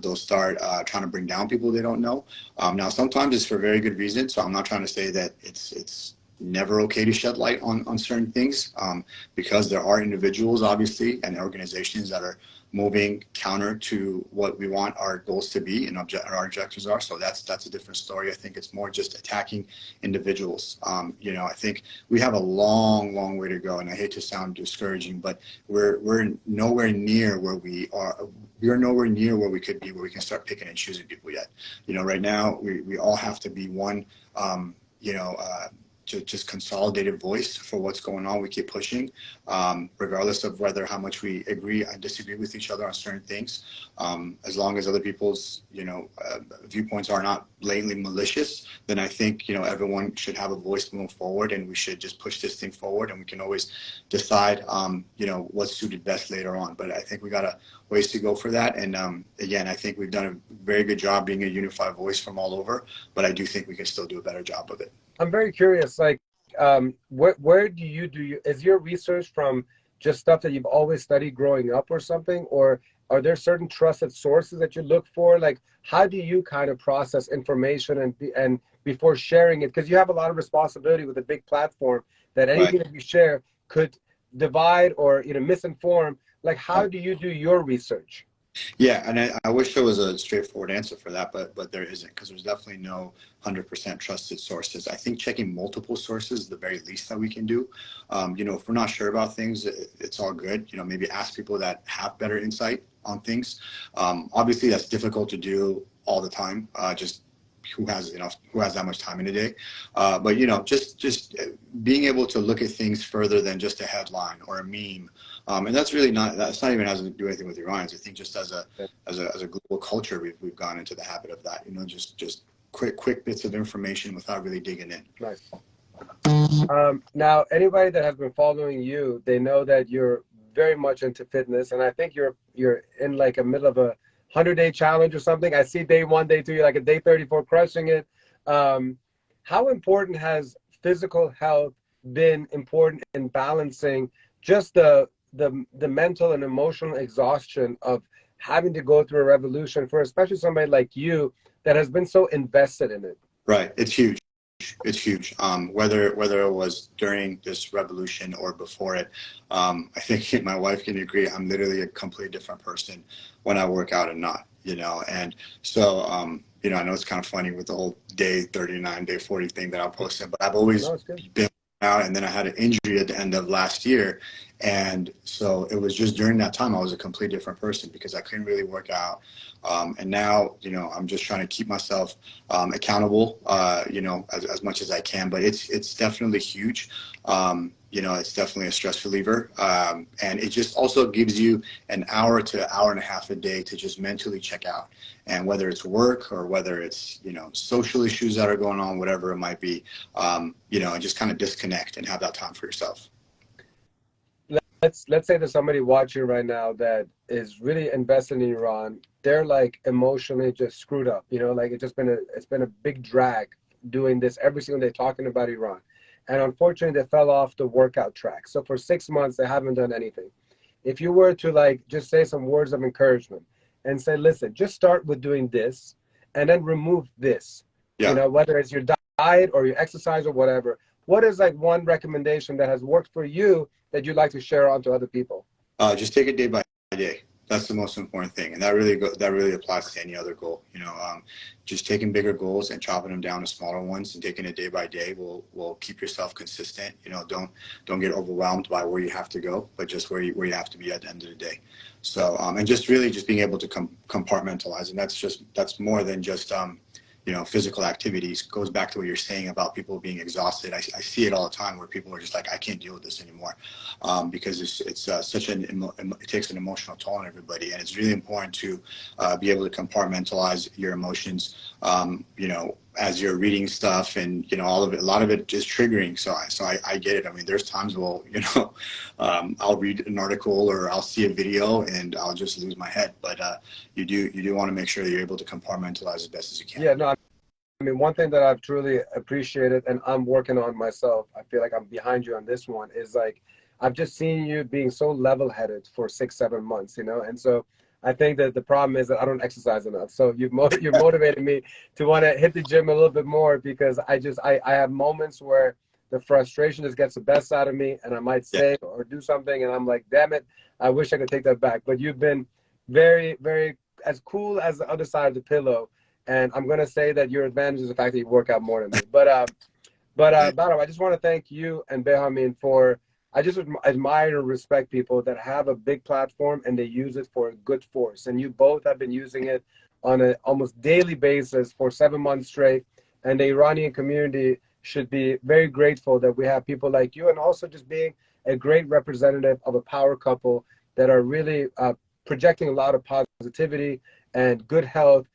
They'll start trying to bring down people they don't know. Now, sometimes it's for very good reason. So I'm not trying to say that it's never okay to shed light on certain things, because there are individuals, obviously, and organizations that are moving counter to what we want our goals to be and our objectives are. So that's a different story. I think it's more just attacking individuals. I think we have a long way to go, and I hate to sound discouraging, but we're nowhere near where we are. We are nowhere near where we could be, where we can start picking and choosing people yet. Right now we all have to be one, just consolidated voice for what's going on. We keep pushing, regardless of how much we agree and disagree with each other on certain things. As long as other people's, viewpoints are not blatantly malicious, then I think, everyone should have a voice moving forward, and we should just push this thing forward, and we can always decide, what's suited best later on. But I think we got a ways to go for that. And again, I think we've done a very good job being a unified voice from all over, but I do think we can still do a better job of it. I'm very curious, where do you is your research from just stuff that you've always studied growing up or something, or are there certain trusted sources that you look for? How do you kind of process information and before sharing it? Because you have a lot of responsibility with a big platform that anything that you share could divide or misinform. How do you do your research? Yeah, and I wish there was a straightforward answer for that, but there isn't, because there's definitely no 100% trusted sources. I think checking multiple sources is the very least that we can do. If we're not sure about things, it's all good. Maybe ask people that have better insight on things. Obviously, that's difficult to do all the time. Just who has that much time in a day, but just being able to look at things further than just a headline or a meme, and that's not even has to do anything with Iranians. I think just as a global culture, we've gone into the habit of that. Just quick bits of information without really digging in. Nice. Now, anybody that has been following you, they know that you're very much into fitness, and I think you're in a middle of a 100-day challenge or something. I see day 1, day 2, you're a day 34 crushing it. How important has physical health been important in balancing just the mental and emotional exhaustion of having to go through a revolution for especially somebody like you that has been so invested in it? Right. It's huge. It's huge. Whether it was during this revolution or before it, I think my wife can agree. I'm literally a completely different person when I work out and not, And so, I know it's kind of funny with the whole day 39, day 40 thing that I'm posting, but I've always been out, and then I had an injury at the end of last year. And so it was just during that time I was a completely different person because I couldn't really work out. And now, I'm just trying to keep myself accountable, as much as I can. But it's definitely huge. It's definitely a stress reliever. And it just also gives you an hour to hour and a half a day to just mentally check out. And whether it's work or whether it's, social issues that are going on, whatever it might be, and just kind of disconnect and have that time for yourself. Let's say there's somebody watching right now that is really invested in Iran. They're like emotionally just screwed up, like it's been a big drag doing this every single day talking about Iran. And unfortunately they fell off the workout track. So for 6 months they haven't done anything. If you were to like just say some words of encouragement and say, listen, just start with doing this and then remove this, whether it's your diet or your exercise or whatever, what is like one recommendation that has worked for you that you'd like to share on to other people? Just take it day by day. That's the most important thing, and that really applies to any other goal. Just taking bigger goals and chopping them down to smaller ones and taking it day by day will keep yourself consistent. Don't get overwhelmed by where you have to go, but just where you have to be at the end of the day. So and just being able to compartmentalize, and that's more than just physical activities. Goes back to what you're saying about people being exhausted. I see it all the time where people are just like, I can't deal with this anymore, because it's it takes an emotional toll on everybody, and it's really important to be able to compartmentalize your emotions. As you're reading stuff, and a lot of it is triggering. So I get it. I mean, there's times I'll read an article or I'll see a video and I'll just lose my head. But you do want to make sure that you're able to compartmentalize as best as you can. Yeah, no, I mean, one thing that I've truly appreciated and I'm working on myself, I feel like I'm behind you on this one, is like I've just seen you being so level-headed for 6-7 months, and so I think that the problem is that I don't exercise enough. So you're motivated me to want to hit the gym a little bit more, because I have moments where the frustration just gets the best out of me, and I might say or do something and I'm like, damn it, I wish I could take that back. But you've been very, very as cool as the other side of the pillow. And I'm going to say that your advantage is the fact that you work out more than me. But Bahram, I just want to thank you and Behamin for, I just admire and respect people that have a big platform and they use it for a good force. And you both have been using it on an almost daily basis for 7 months straight. And the Iranian community should be very grateful that we have people like you, and also just being a great representative of a power couple that are really projecting a lot of positivity and good health,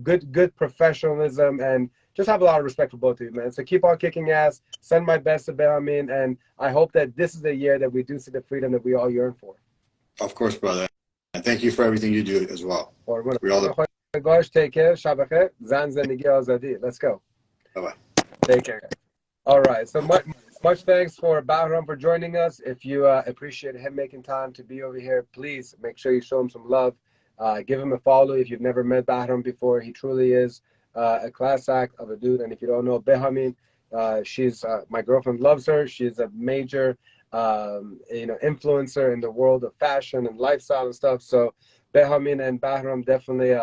good professionalism, and just have a lot of respect for both of you, man. So keep on kicking ass. Send my best to Behamin, and I hope that this is the year that we do see the freedom that we all yearn for. Of course, brother. And thank you for everything you do as well. We all take care. Shabakhe. Zan zendagi azadi. Let's go. Bye-bye. Take care. All right. So much thanks for Bahram for joining us. If you appreciate him making time to be over here, please make sure you show him some love. Give him a follow if you've never met Bahram before. He truly is a class act of a dude. And if you don't know Behamin, she's my girlfriend loves her. She's a major influencer in the world of fashion and lifestyle and stuff. So Behamin and Bahram definitely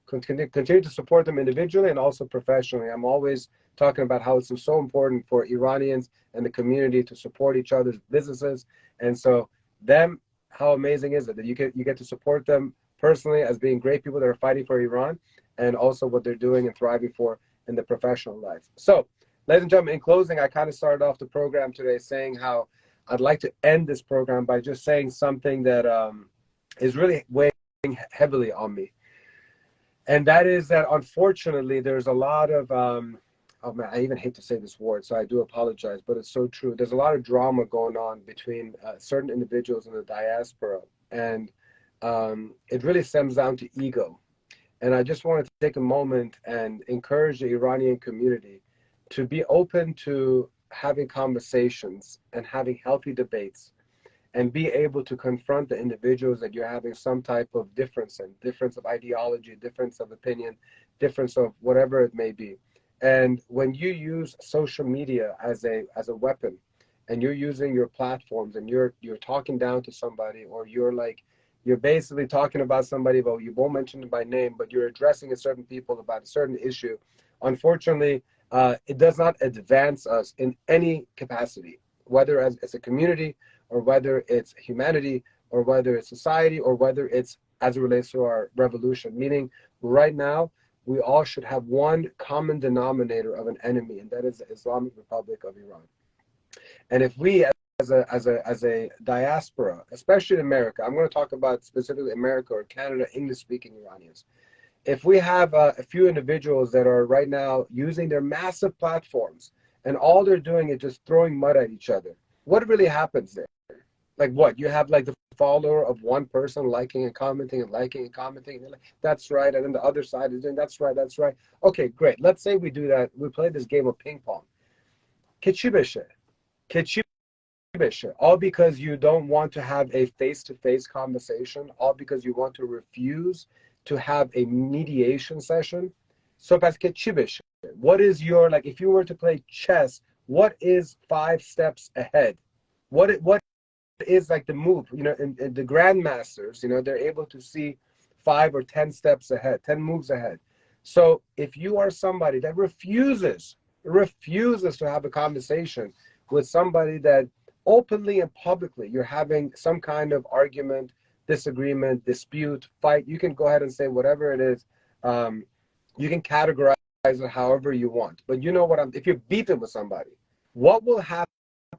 continue to support them individually and also professionally. I'm always talking about how it's so important for Iranians and the community to support each other's businesses. And so how amazing is it that you get to support them personally as being great people that are fighting for Iran, and also what they're doing and thriving for in the professional life. So, ladies and gentlemen, in closing, I kind of started off the program today saying how I'd like to end this program by just saying something that is really weighing heavily on me. And that is that, unfortunately, there's a lot of, oh man, I even hate to say this word, so I do apologize, but it's so true. There's a lot of drama going on between certain individuals in the diaspora. And it really stems down to ego. And I just wanted to take a moment and encourage the Iranian community to be open to having conversations and having healthy debates and be able to confront the individuals that you're having some type of difference in, difference of ideology, difference of opinion, difference of whatever it may be. And when you use social media as a weapon, and you're using your platforms and you're talking down to somebody, or you're basically talking about somebody, but you won't mention them by name, but you're addressing a certain people about a certain issue, unfortunately, it does not advance us in any capacity, whether as a community, or whether it's humanity, or whether it's society, or whether it's as it relates to our revolution. Meaning, right now, we all should have one common denominator of an enemy, and that is the Islamic Republic of Iran. And if we, as a diaspora, especially in America, I'm going to talk about specifically America or Canada, English-speaking Iranians. If we have a few individuals that are right now using their massive platforms, and all they're doing is just throwing mud at each other, what really happens there? Like what? You have like the follower of one person liking and commenting and liking and commenting. And like, that's right. And then the other side is doing, that's right, that's right. Okay, great. Let's say we do that. We play this game of ping pong. All because you don't want to have a face-to-face conversation, all because you want to refuse to have a mediation session. So, what is your, like, if you were to play chess, what is 5 steps ahead? What is like the move? You know, in the grandmasters, you know, they're able to see 5 or 10 steps ahead, 10 moves ahead. So if you are somebody that refuses to have a conversation with somebody that openly and publicly you're having some kind of argument, disagreement, dispute, fight, you can go ahead and say whatever it is. You can categorize it however you want. But you know what, if you're beaten with somebody, what will happen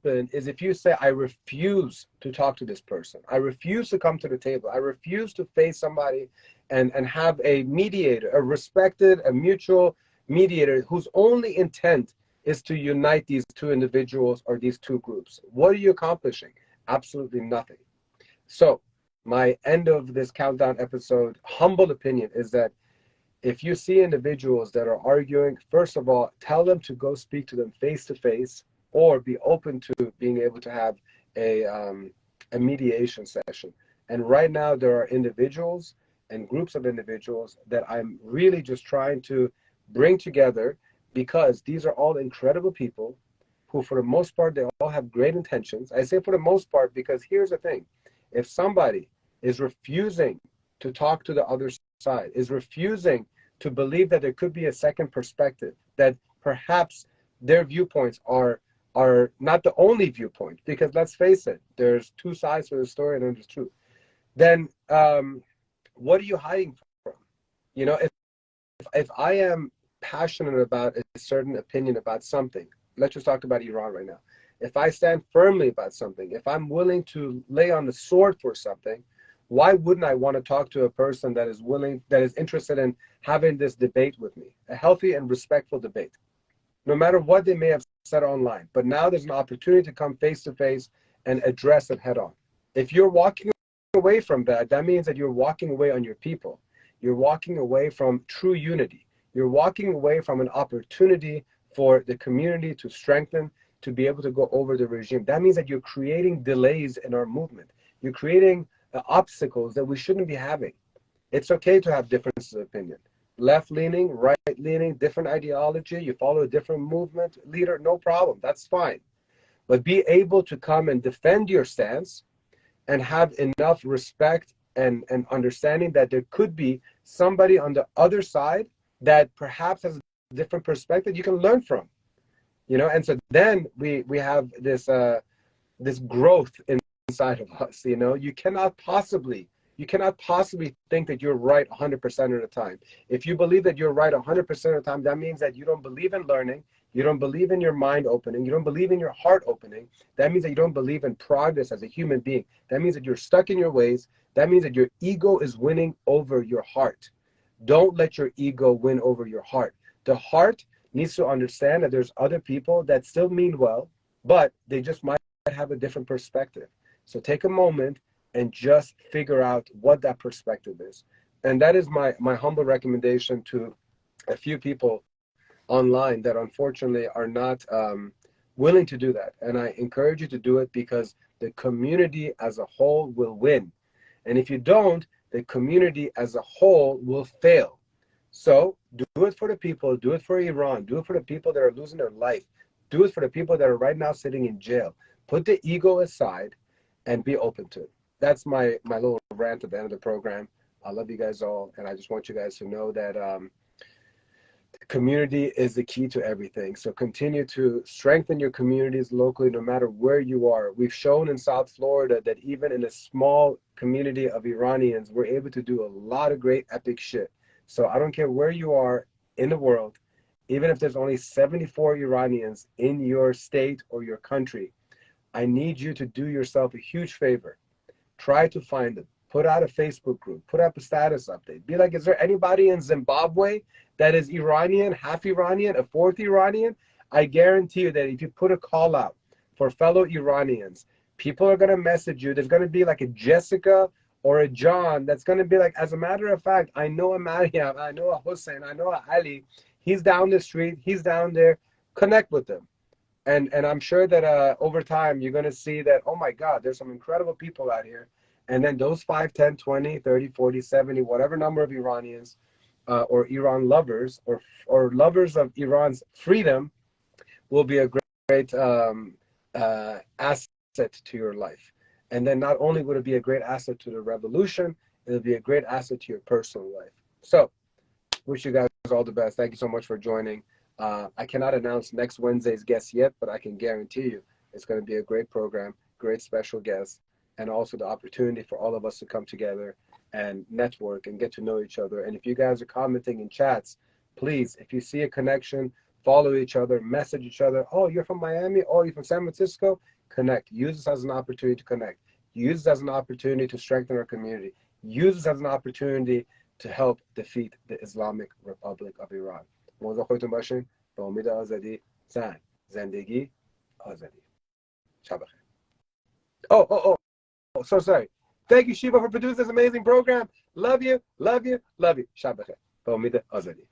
is if you say, I refuse to talk to this person, I refuse to come to the table, I refuse to face somebody and have a mediator, a respected, a mutual mediator whose only intent is to unite these two individuals or these two groups. What are you accomplishing? Absolutely nothing. So my end of this countdown episode, humble opinion, is that if you see individuals that are arguing, first of all, tell them to go speak to them face to face, or be open to being able to have a mediation session. And right now there are individuals and groups of individuals that I'm really just trying to bring together, because these are all incredible people who, for the most part, they all have great intentions. I say for the most part because here's the thing. If somebody is refusing to talk to the other side, is refusing to believe that there could be a second perspective, that perhaps their viewpoints are not the only viewpoint, because let's face it, there's 2 sides to the story and there's truth, then what are you hiding from? You know, if I am passionate about a certain opinion about something, let's just talk about Iran right now. If I stand firmly about something, if I'm willing to lay on the sword for something, why wouldn't I want to talk to a person that is willing, that is interested in having this debate with me, a healthy and respectful debate, no matter what they may have said online? But now there's an opportunity to come face to face and address it head on. If you're walking away from that, that means that you're walking away on your people. You're walking away from true unity. You're walking away from an opportunity for the community to strengthen, to be able to go over the regime. That means that you're creating delays in our movement. You're creating obstacles that we shouldn't be having. It's okay to have differences of opinion. Left-leaning, right-leaning, different ideology, you follow a different movement leader, no problem, that's fine. But be able to come and defend your stance and have enough respect and understanding that there could be somebody on the other side that perhaps has a different perspective you can learn from. You know, and so then we have this growth inside of us. You know, you cannot possibly think that you're right 100% of the time. If you believe that you're right 100% of the time, that means that you don't believe in learning, you don't believe in your mind opening, you don't believe in your heart opening. That means that you don't believe in progress as a human being. That means that you're stuck in your ways. That means that your ego is winning over your heart. Don't let your ego win over your heart. The heart needs to understand that there's other people that still mean well, but they just might have a different perspective. So take a moment and just figure out what that perspective is. And that is my humble recommendation to a few people online that unfortunately are not willing to do that. And I encourage you to do it because the community as a whole will win. And if you don't, the community as a whole will fail. So do it for the people, do it for Iran, do it for the people that are losing their life, do it for the people that are right now sitting in jail. Put the ego aside and be open to it. That's my little rant at the end of the program. I love you guys all, and I just want you guys to know that community is the key to everything. So continue to strengthen your communities locally, no matter where you are. We've shown in South Florida that even in a small community of Iranians, we're able to do a lot of great epic shit. So I don't care where you are in the world, even if there's only 74 Iranians in your state or your country, I need you to do yourself a huge favor. Try to find them. Put out a Facebook group. Put up a status update. Be like, is there anybody in Zimbabwe that is Iranian, half Iranian, a fourth Iranian? I guarantee you that if you put a call out for fellow Iranians, people are going to message you. There's going to be like a Jessica or a John that's going to be like, as a matter of fact, I know a Mariam, I know a Hussein, I know a Ali. He's down the street. He's down there. Connect with them. And I'm sure that over time, you're going to see that, oh my God, there's some incredible people out here. And then those 5, 10, 20, 30, 40, 70, whatever number of Iranians or Iran lovers or lovers of Iran's freedom will be a great asset to your life. And then not only would it be a great asset to the revolution, it'll be a great asset to your personal life. So wish you guys all the best. Thank you so much for joining. I cannot announce next Wednesday's guest yet, but I can guarantee you it's going to be a great program, great special guests, and also the opportunity for all of us to come together and network and get to know each other. And if you guys are commenting in chats, please, if you see a connection, follow each other, message each other. Oh, you're from Miami? Oh, you're from San Francisco? Connect. Use this as an opportunity to connect. Use this as an opportunity to strengthen our community. Use this as an opportunity to help defeat the Islamic Republic of Iran. موضوع خودتون باشین. به امید آزادی. زن. زندگی. آزادی. شب بخیر. Oh, so sorry. Thank you, Shiva, for producing this amazing program. Love you, love you, love you. شب بخیر. به امید آزادی.